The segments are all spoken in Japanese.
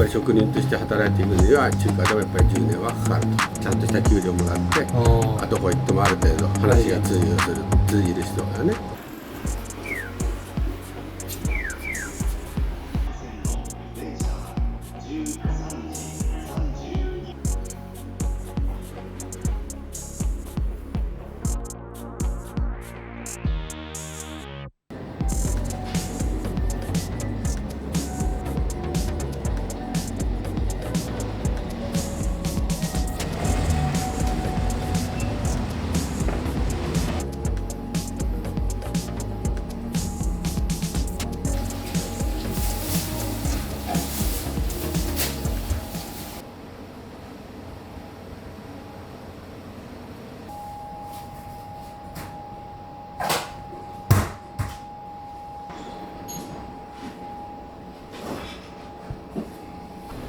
り職人として働いていくには中華でもやっぱり10年はかかると。ちゃんとした給料もらってどこ行ってもある程度話が通じる人がね。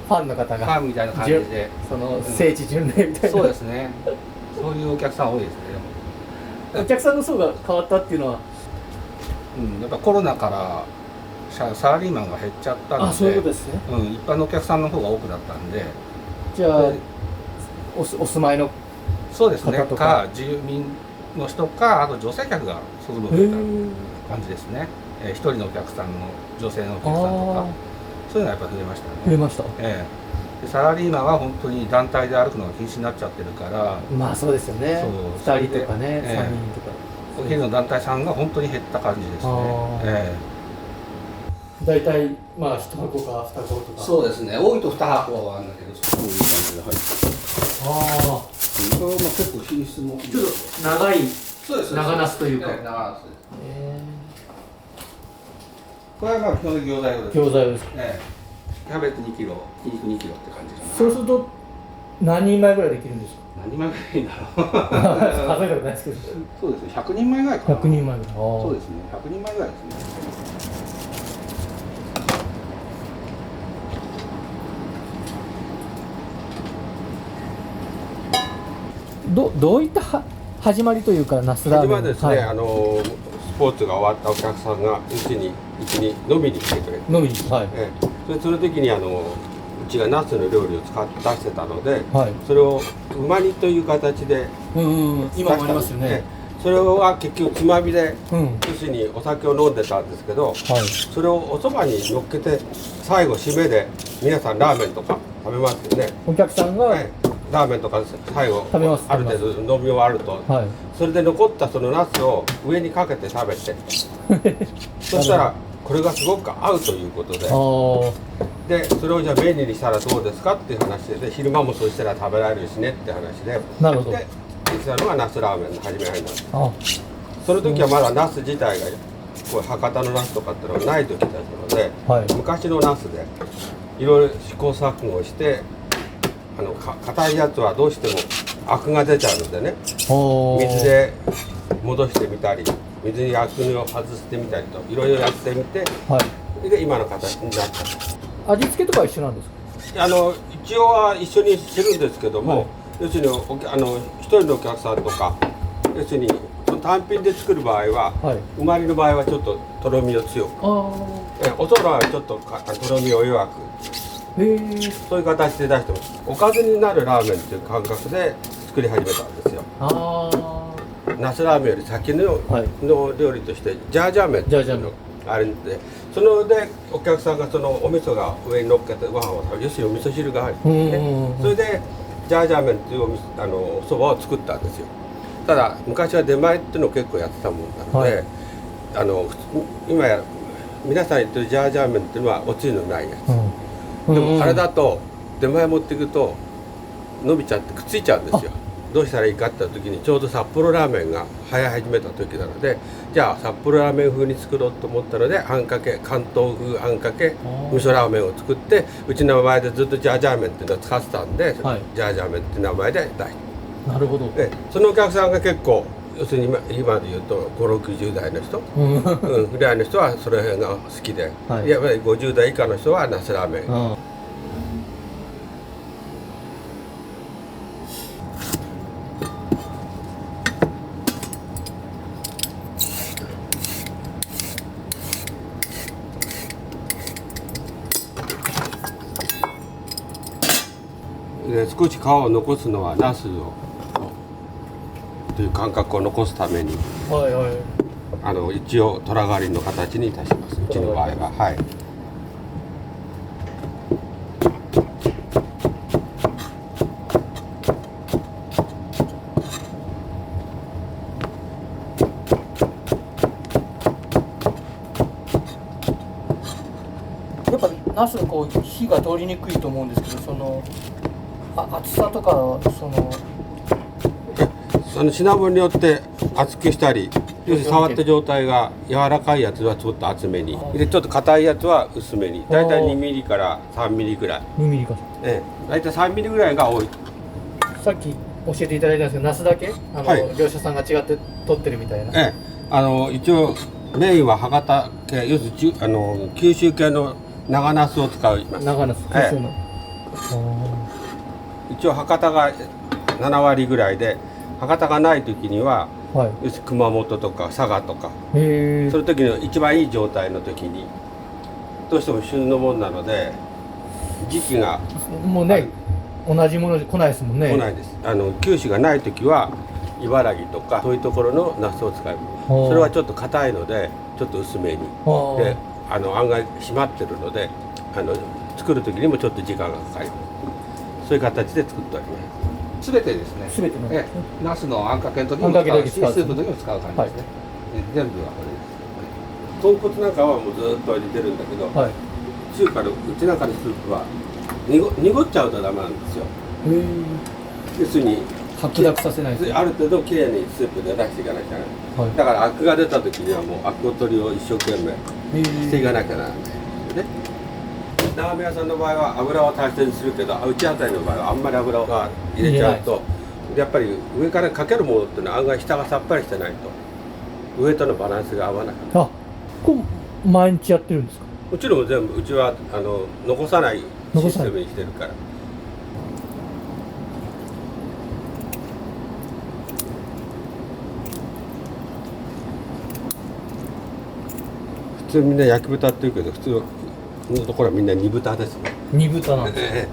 ファンの方がファンみたいな感じでその聖地巡礼みたいな、そうですね。そういうお客さん多いですね。お客さんの層が変わったっていうのは、やっぱコロナからサラリーマンが減っちゃったので、そういうことですね。一般のお客さんの方が多くなったんで、じゃあお住まいのそうですね。方とか住民の人か、あと女性客がすごく増えた感じですね。一人のお客さんの女性のお客さんとか、そういうのはやっぱり増えましたね。増えました。でサラリーマンは本当に団体で歩くのが禁止になっちゃってるから、まあそうですよね。2人とかね、3人とか。お昼の団体さんが本当に減った感じですね。大体まあ1箱か2箱とか。そうですね。多いと2箱はあるんだけど、そういう感じで入って。これは結構品質もちょっと長い、そうです長ナスというか。長ナスです。これはまあ基本的に餃子用です。餃子用です。キャベツ2キロ、ひき肉2キロって感じかな。そうすると何人前ぐらいできるんですか。何人前ぐらいいいんだろう。数えたことないですけど。そうですね。100人前ぐらいかな。100人前ぐらい。そうですね。100人前ぐらいですね。どういった始まりというか、ナスラーメン始まりですね、スポーツが終わったお客さんがうちに飲みに来てくれて、飲みに、その時にうちがナスの料理を出してたので、はい、それをうま煮という形で今もありますよね。それは結局つまみで、要するにお酒を飲んでたんですけど、それをおそばに乗っけて最後締めで皆さんラーメンとか食べますよね。お客さんが、ラーメンとか最後ある程度飲み終わると、それで残ったそのナスを上にかけて食べてそしたらこれがすごく合うということで、それをじゃあメニューにしたらどうですかっていう話で、昼間もそうしたら食べられるしねって話で、なるほど。でできたのがナスラーメンの始めになるんです。その時はまだナス自体がこう博多のナスとかっていうのがない時だったので、昔のナスでいろいろ試行錯誤して硬いやつはどうしてもアクが出ちゃうのでね、水で戻してみたり水にアクを外してみたりといろいろやってみて、で今の形になった。味付けとかは一緒なんですか。一応は一緒にしてるんですけども、要するに一人のお客さんとか、要するに単品で作る場合は、うま煮の場合はちょっととろみを強く、おそばはちょっととろみを弱く、そういう形で出してます。おかずになるラーメンっていう感覚で作り始めたんですよ。ナスラーメンより先の料理としてジャージャー麺っていうのがあるんで、そのでお客さんがそのお味噌が上に乗っけてご飯を食べる、要するにお味噌汁があるんですね。それでジャージャー麺っていうおそばを作ったんですよ。ただ昔は出前っていうのを結構やってたもんなので、今や皆さん言ってるジャージャー麺っていうのはおつゆのないやつ。でもあれだと出前持っていくと伸びちゃってくっついちゃうんですよ。どうしたらいいかって言った時にちょうど札幌ラーメンが流行り始めた時なので、じゃあ札幌ラーメン風に作ろうと思ったので関東風あんかけ味噌ラーメンを作って、うちの名前でずっとジャージャー麺っていうのを使ってたんで、ジャージャー麺っていう名前で出して。なるほど。そのお客さんが結構要するに今で言うと5、60代の人ぐらいの人はその辺が好きで、やっぱり50代以下の人はナスラーメン。で少し皮を残すのはナスをという感覚を残すために、はいはい。一応虎刈りの形にいたします。うちの場合は。はい。やっぱナスこう火が通りにくいと思うんですけど、厚さとかその品物によって厚くしたり、要するに触った状態が柔らかいやつはちょっと厚めに、でちょっと硬いやつは薄めに、だいたい2ミリから3ミリぐらい。2ミリか。だいたい3ミリぐらいが多い。さっき教えていただいたんですけど、ナスだけはい、業者さんが違って取ってるみたいな。一応メインは博多系、要するに九州系の長ナスを使います。長ナス、九州の。一応博多が7割ぐらいで、博多がない時には、要するに熊本とか佐賀とか、その時の一番いい状態の時にどうしても旬のもんなので時期がもうね、同じもので来ないですもんね。来ないです。九州がない時は茨城とかそういうところのナスを使います。それはちょっと硬いのでちょっと薄めにで案外締まってるので作る時にもちょっと時間がかかります。そういう形で作っております。すべてですね。すべての。ナスのあんかけの時にも使うし、スープの時にも使う感じですね。全部はこれです。豚骨なんかはもうずっと入れてるんだけど、うちなんかのスープは濁っちゃうとダメなんですよ。要するに白濁させないと。ある程度きれいにスープで出していかなきゃならない。だからアクが出た時にはもうアク取りを一生懸命していかなきゃならないですよね。ラーメン屋さんの場合は油を大切にするけど、うちあたりの場合はあんまり油を入れちゃうとやっぱり上からかけるものっていうのは案外下がさっぱりしてないと上とのバランスが合わない。これ毎日やってるんですか？もちろん全部うちは残さないシステムにしてるから。普通みんな焼き豚って言うけど普通のところはみんな煮豚ですね。煮豚なんですね。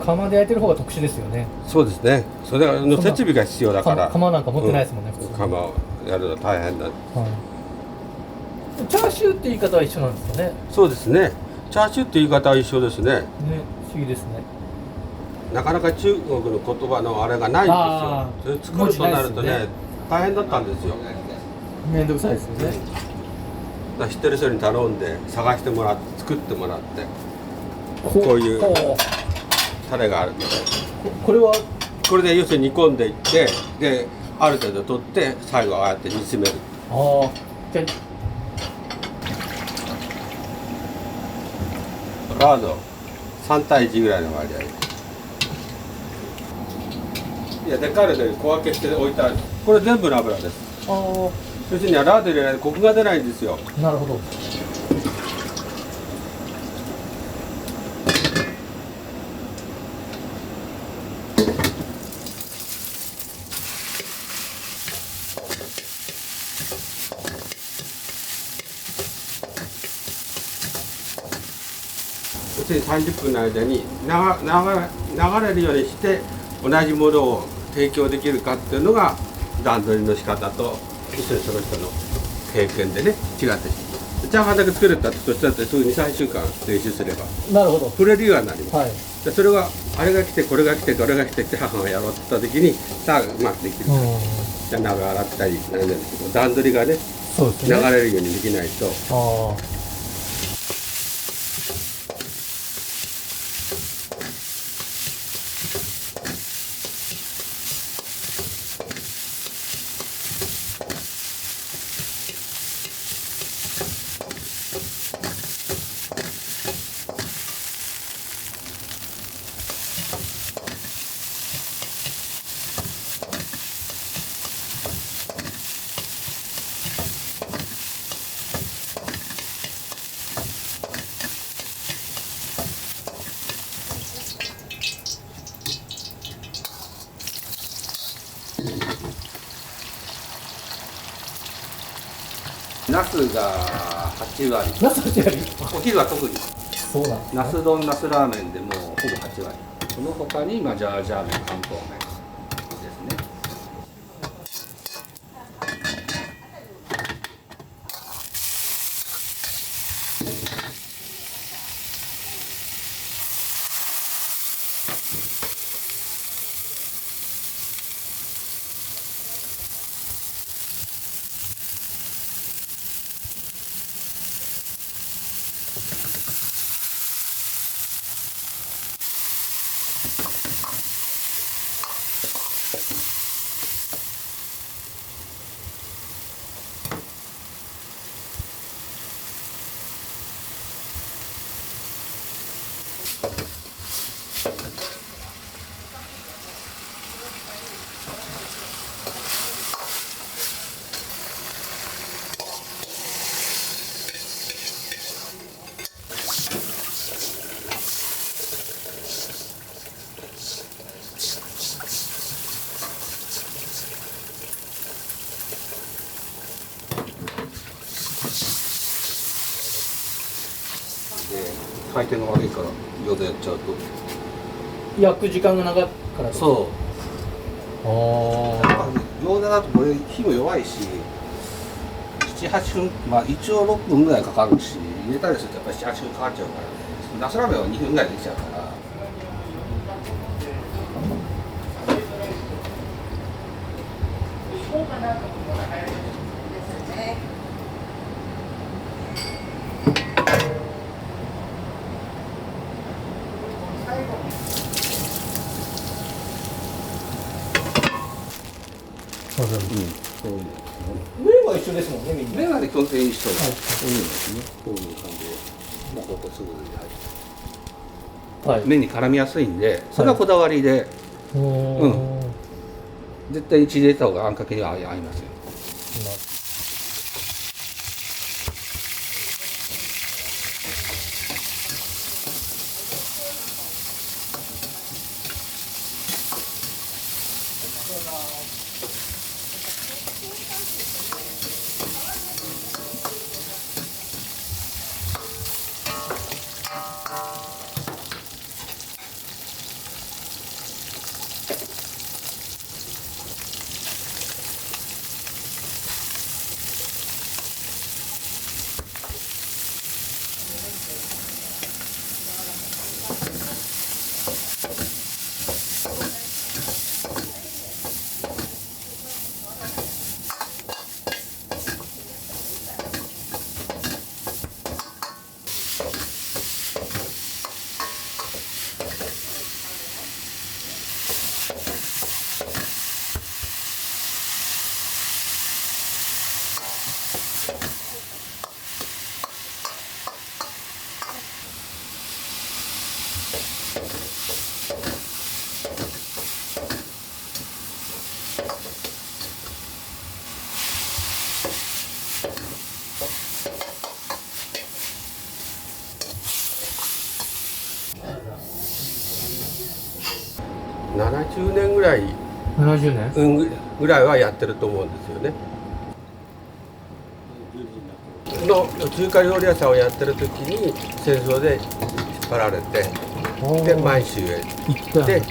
釜で焼いてる方が特殊ですよね。そうですね。それは設備が必要だから。釜なんか持ってないですもんね。釜をやるの大変だ。チャーシューって言い方は一緒なんですかね。そうですね。チャーシューって言い方は一緒ですね。不思議ですね。なかなか中国の言葉のあれがないんですよ。作るとなるとね、大変だったんですよ。めんどくさいですよね。知ってる人に頼んで探してもらって作ってもらってこういうタレがあるので、これはこれで要するに煮込んでいってである程度取って最後ああやって煮詰める。ラード3対1ぐらいの割合。いやデカールで小分けして置いてある。これ全部の油です。要するにラード入れないとコクが出ないんですよ。なるほど。要するに30分の間に流れるようにして同じものを提供できるかっていうのが段取りの仕方と一緒にその人の経験でね違ってチャーハンだけ作れたとしたってすぐ 2,3 週間練習すればなるほど触れるようになります、でそれはあれが来てこれが来てこれが来てチャーハンをやろうって言った時にさあうまくできるじゃあ鍋洗ったりなんですけど段取りがね流れるようにできないと。ナスが8割。ナス8割。お昼は特に。そうなんですね。ナス丼、ナスラーメンでもうほぼ8割。その他にジャージャー麺、関東麺ですね。回転が悪いから餃子やっちゃうと焼く時間が長いからそうああ餃子だとこれ火も弱いし7、8分まあ一応6分ぐらいかかるし入れたりするとやっぱり7、8分かかっちゃうからねナスラーメンは2分ぐらいできちゃうからそうそうそういう麺は一緒ですもんねみんな麺はね基本的に一緒だ、はいそういうのですねこういう感じでもうここすぐ入ってはい麺に絡みやすいんでそれはこだわりで、うん絶対に入れた方があんかけには合いますよ70年ぐらい、 70年ぐらいはやってると思うんですよね。の中華料理屋さんをやってる時に戦争で引っ張られてで満州へ行って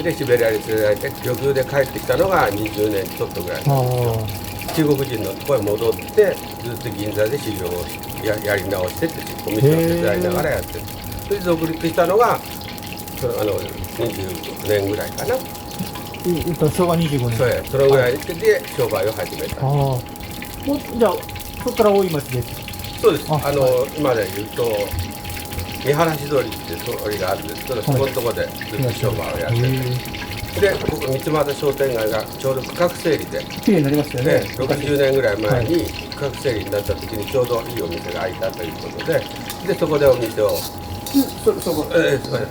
でシベリアに連れられて旅行で帰ってきたのが20年ちょっとぐらい。中国人のところへ戻ってずっと銀座で修行をやり直してってお店を手伝いながらやってる。それで独立したのが25年ぐらいかな。昭和25年そうや、そのぐらいで商売を始めた。もうじゃあそこから大井町でそうです。今で言うと見晴らし通りって通りがあるんですけど、そこのところでずっと商売をやってて、でここ三俣商店街がちょうど区画整理で綺麗になりましたよね。 60年ぐらい前に区画整理になった時にちょうどいいお店が開いたということで、そこでお店を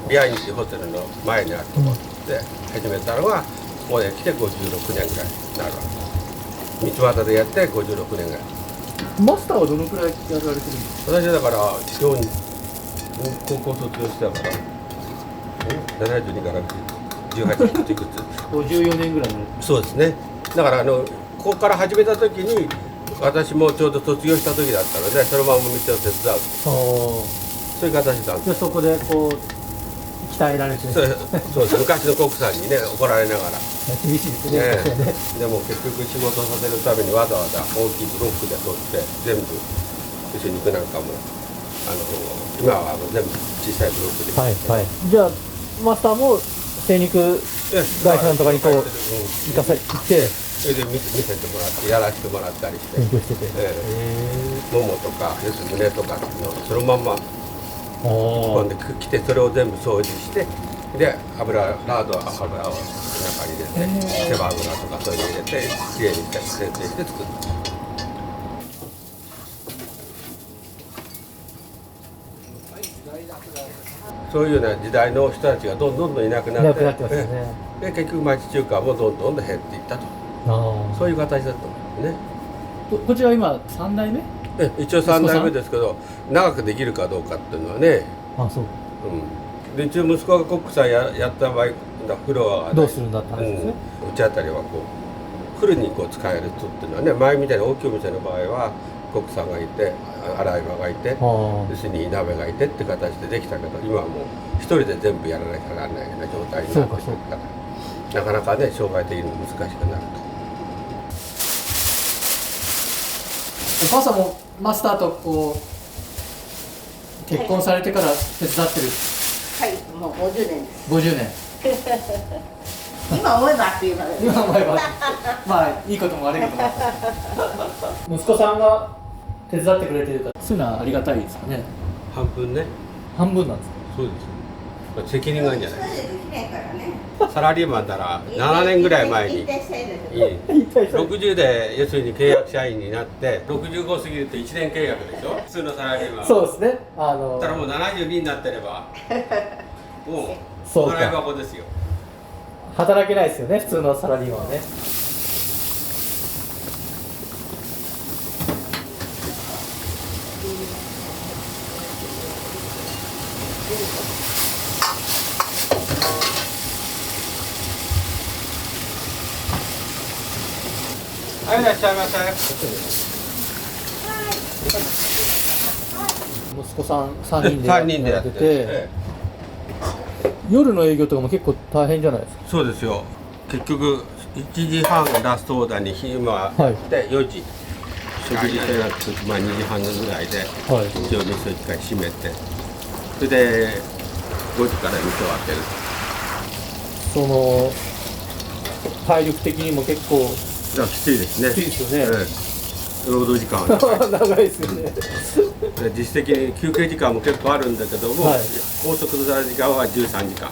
ビアインっていうホテルの前にあるところで始めたのがここで来て56年ぐらいになるわけ。三俣でやって56年ぐらい。マスターはどのくらいやられてるんですか？私はだから高校卒業してたから72から18いくつ54年ぐらいになる。そうですね。だからここから始めた時に私もちょうど卒業した時だったのでそのまま店を手伝うそういう形なんです。でそこでこう鍛えられてそうです昔のコックさんにね怒られながら厳しいですねでも結局仕事をさせるためにわざわざ大きいブロックで取って全部牛肉なんかも今は全部小さいブロックではいはい。じゃあマスターも精肉会社さんとかにこう行かせてそれで見せてもらってやらせてもらったりして勉強してて、ももとか要するに胸とかっていうのをそのまんま今度来てそれを全部掃除してでラード油を中に入れて手羽油とかそういうの入れてきれいにして精製して作る。そういうような時代の人たちがどんどんいなくなってで結局町中華もどんどん減っていったとそういう形だったんですね。こちら今3代目？一応3代目ですけど長くできるかどうかっていうのはね。あ、そう。で一応息子がコックさんやった場合フロアがどうするんだって話ですね。うちあたりはこうフルにこう使える人っていうのはね前みたいな大きいお店の場合はコックさんがいて洗い場がいて要するに鍋がいてって形でできたけど今はもう一人で全部やらなきゃならないような状態になってくるからなかなかね商売的に難しくなると。お母さんもマスターとこう結婚されてから手伝ってる。はい、もう50年です。50年。今思えばっていうので。今思えば。まあいいことも悪いことも。息子さんが手伝ってくれてるから、そういうのはありがたいですかね。半分ね。半分なんですか。そうです。責任があるんじゃない。サラリーマンなら7年ぐらい前に60で要するに契約社員になって65過ぎると1年契約でしょ普通のサラリーマンそうですね。だからもう72になってればもうお払い箱ですよ。働けないですよね普通のサラリーマンはね。はい、いらっしゃいませ。息子さん3人でやってて、夜の営業とかも結構大変じゃないですか。そうですよ。結局1時半ラストオーダーに今で4時、食事制なく2時半ぐらいで一応店を1回閉めてそれで5時から店を開ける。その体力的にも結構きついですね。きついですよね。労働時間は長いですよね。実質的に休憩時間も結構あるんだけども、拘束される時間は13時間。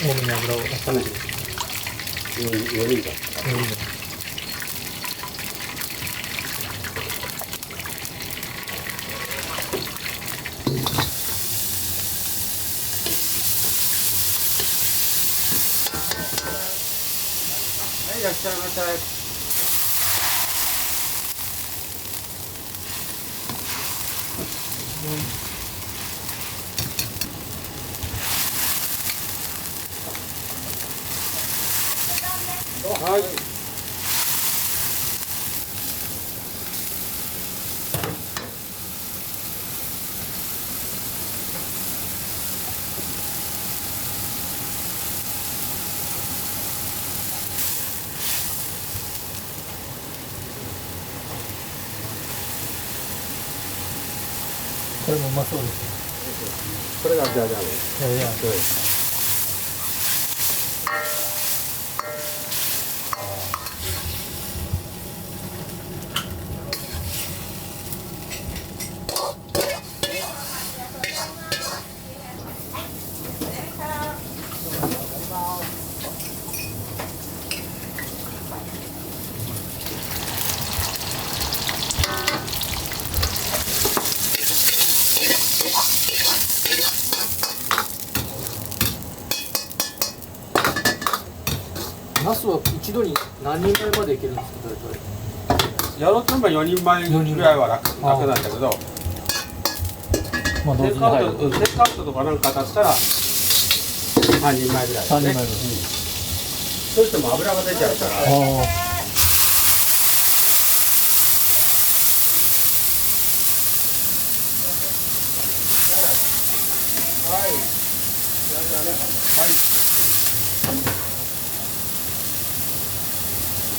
多めに油を温めて4人だったらはい、いらっしゃいませ。はい。これもうまそうですね。これがじゃじゃね。いやいや、ナスは一度に何人前までいけるんですか、大体。やろうと思えば4人前ぐらいは楽なんだけど、まあ、同時に入る。テイクアウトとかなんかだったら3人前ぐらい、ね、3人前ぐらい。そうしても油が出ちゃうから。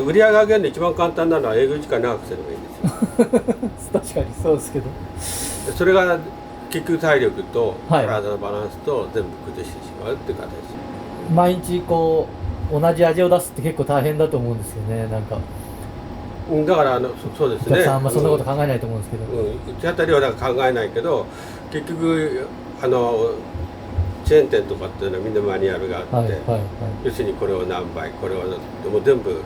売り上げ上げるの一番簡単なのは営業時間長くすればいいんですよ。確かにそうですけど。それが結局体力とはい体のバランスと全部崩してしまうっていう形。毎日こう同じ味を出すって結構大変だと思うんですよね。なんかだからそうですね。お客さんあんまそんなこと考えないと思うんですけど。うちあたりはだから考えないけど、結局チェーン店とかっていうのはみんなマニュアルがあって、はいはいはい、要するにこれを何倍これをでも全部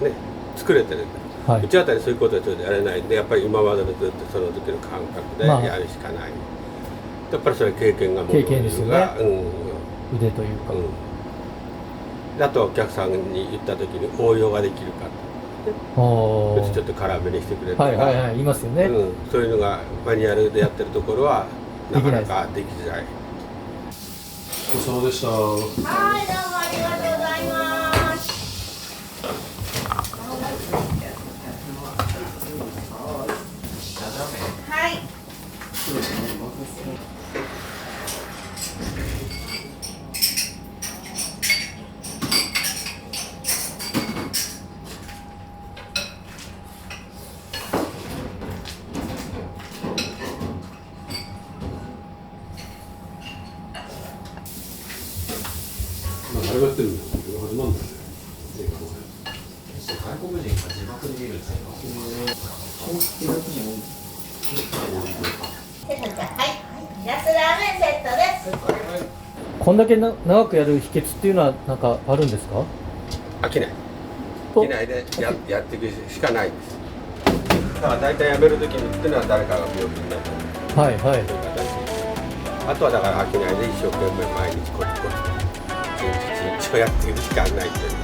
ね作れてる、はい、うちあたりそういうことはちょっとやれないんで、やっぱり今までのずっとその時の感覚でやるしかない、やっぱりそれは経験がもの経験ですよね、腕というか、あとはお客さんに言った時に応用ができるか、うちちょっと辛めにしてくれとか、はいはいはい、言いますよね、そういうのがマニュアルでやってるところはなかなかできづらい。ごちそうさまでした。はい、どうもありがとうございます。はい。始まってるんだ。始まるんだね。外国人が字幕で見るんですよ。はい、ナスラーメンセットです。こんだけ長くやる秘訣っていうのはなんかあるんですか？飽きない。飽きないでやっていくしかないんです。だから大体辞める時にっていうのは誰かが病気になったり、はいはい。あとはだから飽きないで一生懸命毎日コツコツ一日一日をやっていくしかないという。